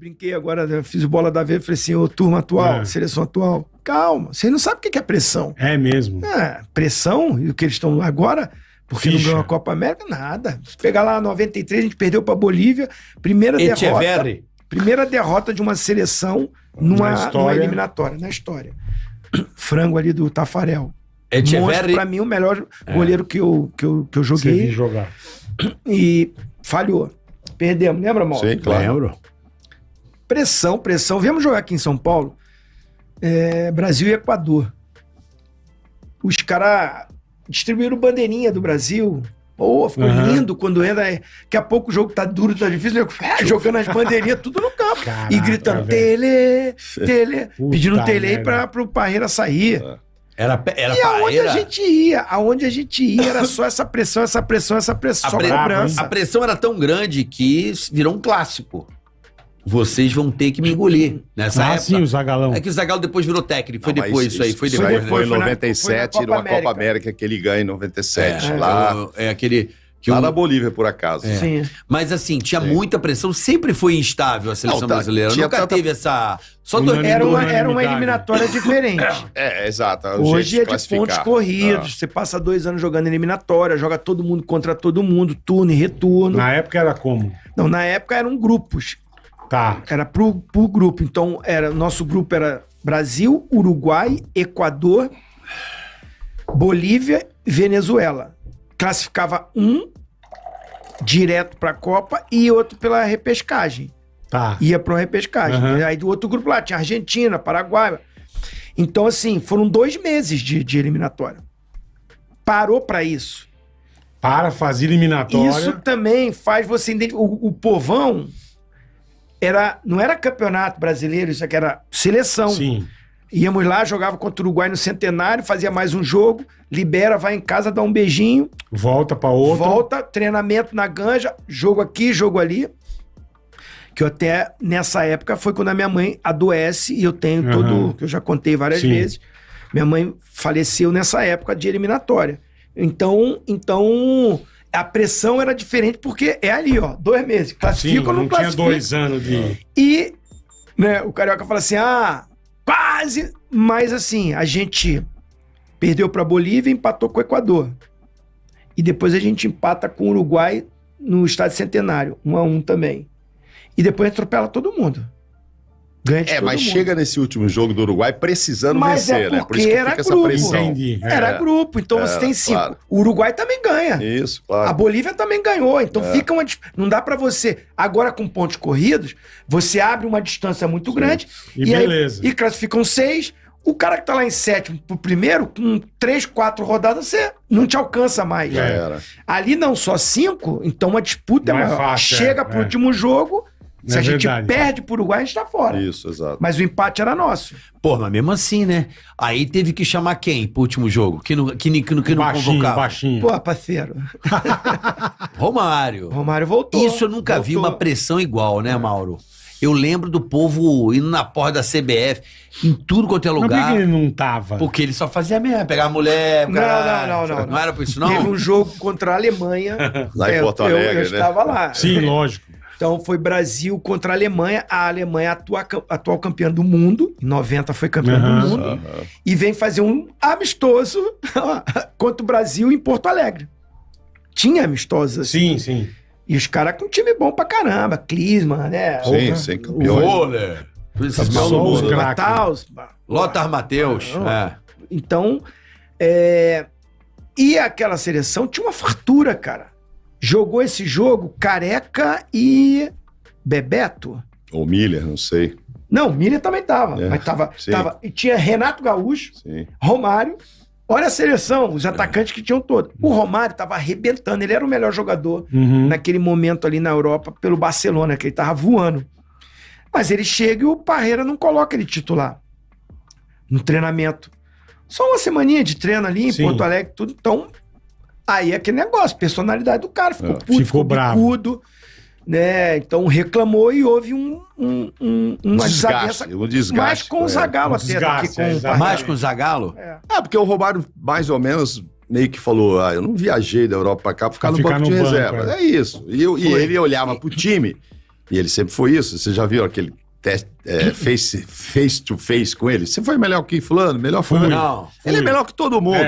brinquei agora, né? Fiz bola da vez, falei assim, ô turma atual, seleção atual, calma, vocês não sabem o que é pressão. É mesmo. Pressão, e o que eles estão agora, porque não ganhou a Copa América, nada. Se pegar lá 93, a gente perdeu pra Bolívia, primeira derrota de uma seleção numa eliminatória, na história. Frango ali do Tafarel. Monstro, pra mim, o melhor goleiro que eu joguei. Você viu jogar. E falhou. Perdemos, lembra, Mauro? Sim, claro. Lembro. Pressão. Viemos jogar aqui em São Paulo, Brasil e Equador. Os caras distribuíram bandeirinha do Brasil. Pô, ficou lindo quando entra. Daqui a pouco o jogo tá duro, tá difícil. Jogando as bandeirinhas tudo no campo. Caraca, e gritando, tele. Pedindo tele pro Parreira sair. Era e aonde a gente ia era só essa pressão, só cobrança. A pressão era tão grande que virou um clássico. Vocês vão ter que me engolir nessa época. Sim, o Zagalão. É que o Zagalo depois virou técnico. Foi depois isso aí. Foi depois. Foi em 97, numa Copa América que ele ganha em 97. Lá na Bolívia, por acaso. Sim. Mas assim, tinha muita pressão. Sempre foi instável a seleção brasileira. Nunca teve essa... Era uma eliminatória diferente. Exato. Hoje é de pontos corridos. Você passa 2 anos jogando eliminatória, joga todo mundo contra todo mundo, turno e retorno. Na época era como? Não, na época eram grupos. Tá. Era por grupo. Então, nosso grupo era Brasil, Uruguai, Equador, Bolívia e Venezuela. Classificava um direto pra Copa e outro pela repescagem. Tá. Ia pra repescagem. Aí do outro grupo lá tinha Argentina, Paraguai. Então, assim, foram 2 meses de eliminatória. Parou pra isso. Para fazer eliminatória. Isso também faz você identificar. O povão não era campeonato brasileiro, isso aqui era seleção. Sim. Íamos lá, jogava contra o Uruguai no Centenário, fazia mais um jogo, libera, vai em casa, dá um beijinho. Volta pra outro. Volta, treinamento na Ganja, jogo aqui, jogo ali. Que eu até, nessa época, foi quando a minha mãe adoece e eu tenho que eu já contei várias vezes. Minha mãe faleceu nessa época de eliminatória. Então, a pressão era diferente porque é ali, ó, 2 meses. Classifica ou não classifica? Tinha 2 anos de... E, né, o Carioca fala assim, quase, mas assim, a gente perdeu pra Bolívia e empatou com o Equador. E depois a gente empata com o Uruguai no Estádio Centenário, 1-1 também. E depois atropela todo mundo. Ganha de todo mas mundo. chega nesse último jogo do Uruguai precisando vencer, né? Por isso que era fica grupo. Essa pressão. Entendi. Era grupo, então você tem 5. Claro. O Uruguai também ganha. Isso, claro. A Bolívia também ganhou, então fica uma... Não dá pra você... Agora com pontos corridos, você abre uma distância muito grande e beleza. E classificam 6. O cara que tá lá em 7º pro primeiro, com 3, 4 rodadas, você não te alcança mais. Ali não, só 5, então uma disputa é maior. Fácil, chega pro último jogo... Se a gente perde pro Uruguai, a gente tá fora. Isso, exato. Mas o empate era nosso. Pô, mas mesmo assim, né? Aí teve que chamar quem pro último jogo? Que não convocava? Baixinho. Pô, parceiro. Romário voltou. Isso eu nunca vi uma pressão igual, né, Mauro? Eu lembro do povo indo na porta da CBF, em tudo quanto é lugar. Mas por que ele não tava? Porque ele só fazia mesmo, pegar a mulher... Não. Não era por isso, não? Teve um jogo contra a Alemanha. Lá em Porto Alegre, eu estava lá. Sim, lógico. Então foi Brasil contra a Alemanha. A Alemanha atual campeã do mundo. Em 90 foi campeã do mundo. E vem fazer um amistoso contra o Brasil em Porto Alegre. Tinha amistosos assim. Sim. E os caras com um time bom pra caramba. Klinsmann, né? Sim, campeões. Lothar Matheus. Então, e aquela seleção tinha uma fartura, cara. Jogou esse jogo Careca e Bebeto. Ou Miller, não sei. Não, Miller também tava. Mas tava. E tinha Renato Gaúcho, Romário. Olha a seleção, os atacantes que tinham todos. O Romário tava arrebentando. Ele era o melhor jogador naquele momento ali na Europa pelo Barcelona, que ele tava voando. Mas ele chega e o Parreira não coloca ele titular no treinamento. Só uma semaninha de treino ali em Porto Alegre, tudo. Então... Aí é aquele negócio, personalidade do cara, ficou puto, ficou bravo, bicudo, né? Então reclamou e houve uma desavença. Mais com o Zagallo até do que com o Parreira. Mais com o Zagallo? Porque o Romário, mais ou menos, meio que falou, eu não viajei da Europa pra cá pra ficar no banco de reserva. É isso. E ele olhava pro time E ele sempre foi isso. Você já viu aquele teste face to face com ele? Você foi melhor que fulano? Melhor fulano? Não. Ele é melhor que todo mundo.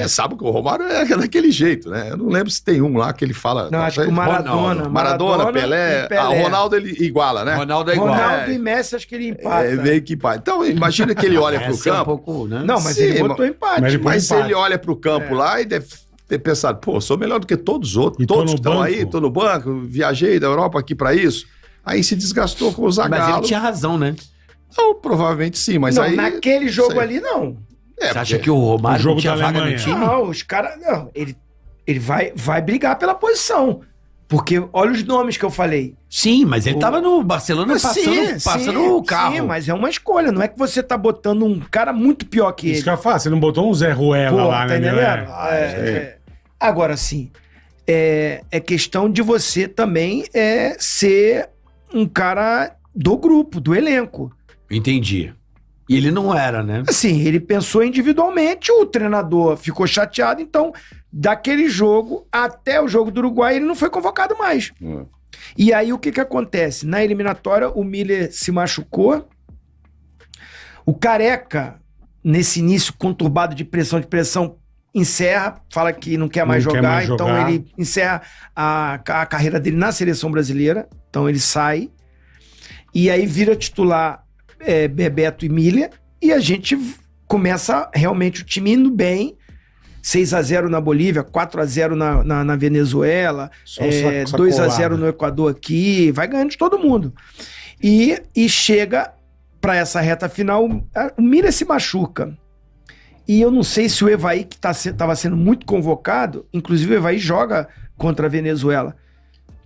Sabe que o Romário é daquele jeito, né? Eu não lembro se tem um lá que ele fala... Não, acho que o Maradona, Pelé. O Ronaldo ele iguala, né? Ronaldo é igual. Ronaldo e Messi acho que ele empata. Meio que empata. Então, imagina que ele olha pro campo... Um pouco, né? Não, mas ele botou empate. Mas ele olha pro campo lá e deve ter pensado, pô, sou melhor do que todos os outros. Todos que estão aí, tô no banco, viajei da Europa aqui pra isso. Aí se desgastou com o Zagallo. Mas ele tinha razão, né? Não, provavelmente sim, mas não, aí... naquele jogo ali, não. Você acha que o Romário não tinha vaga no time? Não, os caras... Não, ele vai brigar pela posição. Porque olha os nomes que eu falei. Sim, mas ele tava no Barcelona passando o carro. Sim, mas é uma escolha. Não é que você tá botando um cara muito pior que ele. Isso que eu faço, você não botou um Zé Ruela lá, tá né? Entendendo? Agora, sim, é questão de você também ser um cara do grupo, do elenco. Entendi. E ele não era, né? Assim, ele pensou individualmente, o treinador ficou chateado, então, daquele jogo até o jogo do Uruguai, ele não foi convocado mais. E aí, o que acontece? Na eliminatória, o Miller se machucou, o Careca, nesse início conturbado de pressão, encerra, fala que não quer mais jogar, então ele encerra a carreira dele na seleção brasileira, então ele sai, e aí vira titular Bebeto e Miller, e a gente começa realmente o time indo bem, 6-0 na Bolívia, 4-0 na Venezuela, 2-0 no Equador aqui, vai ganhando de todo mundo. E chega para essa reta final, o Miller se machuca. E eu não sei se o Evaí, que estava sendo muito convocado, inclusive o Evaí joga contra a Venezuela,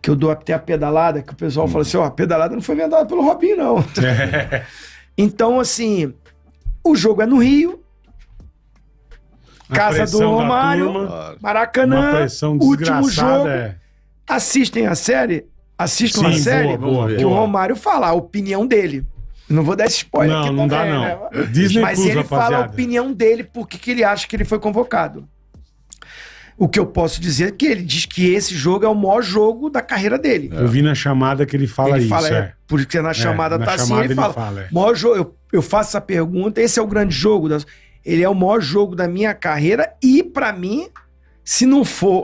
que eu dou até a pedalada, que o pessoal fala assim, a pedalada não foi inventada pelo Robinho, não. Então, assim, o jogo é no Rio, casa do Romário, Maracanã, último jogo. Assistam a série, boa. Que o Romário fala a opinião dele. Não vou dar esse spoiler aqui também, dá, não. Né? Disney mas Plus, ele rapaziada. fala a opinião dele, porque ele acha que ele foi convocado. O que eu posso dizer é que ele diz que esse jogo é o maior jogo da carreira dele. Eu vi na chamada que ele fala isso. Porque na chamada tá assim, ele fala. Maior jogo, eu faço essa pergunta, esse é o grande jogo. Ele é o maior jogo da minha carreira e, pra mim, se não for...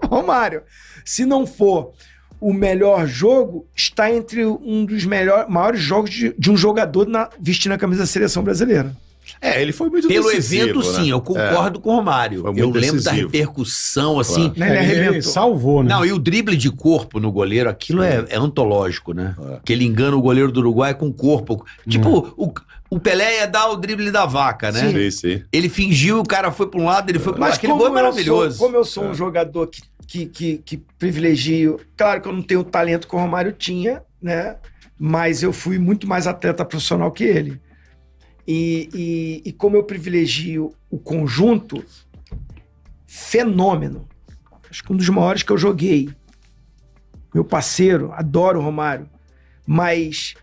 Romário, se não for o melhor jogo, está entre um dos maiores jogos de um jogador vestindo a camisa da seleção brasileira. Ele foi muito decisivo. Pelo evento, né? sim, eu concordo com o Romário. Eu lembro da repercussão, assim. Ele salvou, né? Não, e o drible de corpo no goleiro, aquilo é antológico, né? Que ele engana o goleiro do Uruguai com o corpo. Tipo, o Pelé ia dar o drible da vaca, né? Sim. Ele fingiu, o cara foi para um lado, ele foi para o outro. Aquele gol é maravilhoso. Como eu sou um jogador que privilegio... Claro que eu não tenho o talento que o Romário tinha, né? Mas eu fui muito mais atleta profissional que ele. E como eu privilegio o conjunto, fenômeno. Acho que um dos maiores que eu joguei. Meu parceiro, adoro o Romário. Mas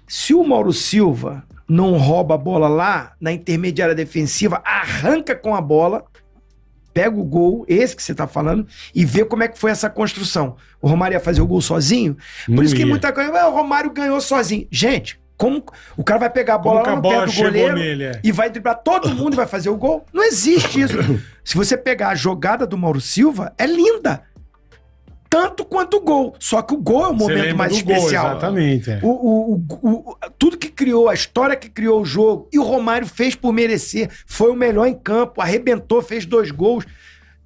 se o Mauro Silva não rouba a bola lá, na intermediária defensiva, arranca com a bola, pega o gol, esse que você tá falando, e vê como é que foi essa construção. O Romário ia fazer o gol sozinho? Por isso que muita coisa... O Romário ganhou sozinho. Gente... Como o cara vai pegar a bola lá no pé do goleiro e vai driblar todo mundo e vai fazer o gol? Não existe isso. Se você pegar a jogada do Mauro Silva, é linda. Tanto quanto o gol. Só que o gol é o momento mais especial. Gol, exatamente. Tudo que criou, a história que criou o jogo, e o Romário fez por merecer. Foi o melhor em campo, arrebentou, fez 2 gols,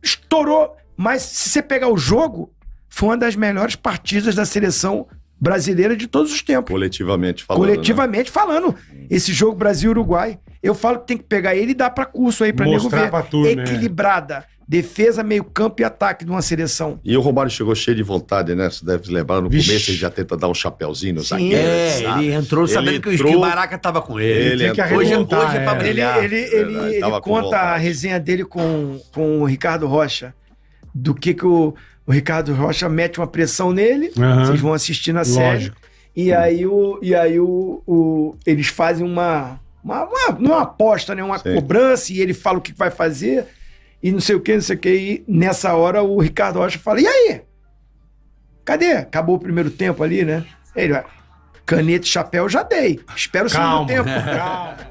estourou. Mas se você pegar o jogo, foi uma das melhores partidas da seleção brasileira de todos os tempos. Coletivamente falando. Esse jogo Brasil-Uruguai, eu falo que tem que pegar ele e dar pra curso aí, pra nego ver. Equilibrada. Defesa, meio campo e ataque de uma seleção. E o Romário chegou cheio de vontade, né? Você deve lembrar, no começo ele já tenta dar um chapéuzinho no zagueiro. Ele entrou sabendo que o Maraca tava com ele. Hoje é pra brilhar. Ele conta a resenha dele com o Ricardo Rocha, do que o Ricardo Rocha mete uma pressão nele, vocês vão assistir na série, e aí eles fazem não é uma aposta, né? Uma cobrança, e ele fala o que vai fazer, e não sei o que, e nessa hora o Ricardo Rocha fala, e aí? Cadê? Acabou o primeiro tempo ali, né? Ele vai, caneta e chapéu eu já dei. Espera o segundo tempo. Calma.